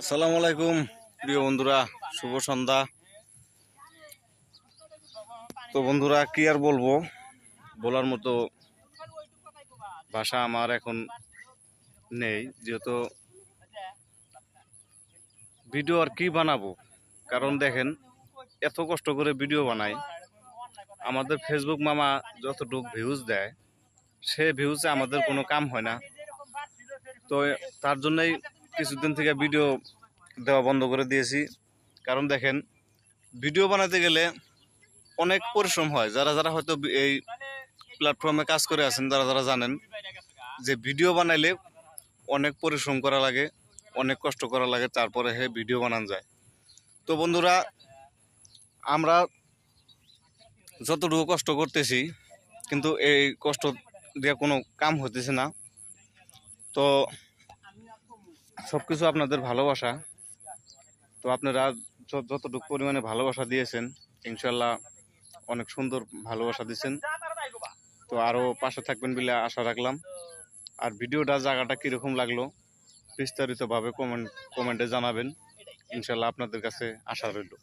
আসসালামু আলাইকুম প্রিয় বন্ধুরা, শুভ সন্ধ্যা। তো বন্ধুরা, কি আর বলবো, বলার মতো ভাষা আমার এখন নেই, যেহেতু ভিডিও আর কি বানাবো। কারণ দেখেন, এত কষ্ট করে ভিডিও বানাই, আমাদের ফেসবুক মামা যতটুকু ভিউজ দেয়, সে ভিউজে আমাদের কোনো কাম হয় না। তো তার জন্যই কিছুদিন থেকে ভিডিও দেওয়া বন্ধ করে দিয়েছি। কারণ দেখেন, ভিডিও বানাতে গেলে অনেক পরিশ্রম হয়। যারা যারা হয়তো এই প্ল্যাটফর্মে কাজ করে আছেন, যারা যারা জানেন যে ভিডিও বানাইলে অনেক পরিশ্রম করা লাগে, অনেক কষ্ট করা লাগে, তারপরে ভিডিও বানানো যায়। তো বন্ধুরা, আমরা যতটুকু কষ্ট করতেছি, কিন্তু এই কষ্ট দিয়ে কোনো কাম হতেছে না। তো সব কিছু আপনাদের ভালোবাসা। তো আপনারা যতটুকু পরিমাণে ভালোবাসা দিয়েছেন, ইনশাল্লাহ অনেক সুন্দর ভালোবাসা দিয়েছেন। তো আরও পাশে থাকবেন বলে আশা রাখলাম। আর ভিডিওটা জায়গাটা কীরকম লাগলো বিস্তারিতভাবে কমেন্টে জানাবেন। ইনশাল্লাহ আপনাদের কাছে আশা রইল।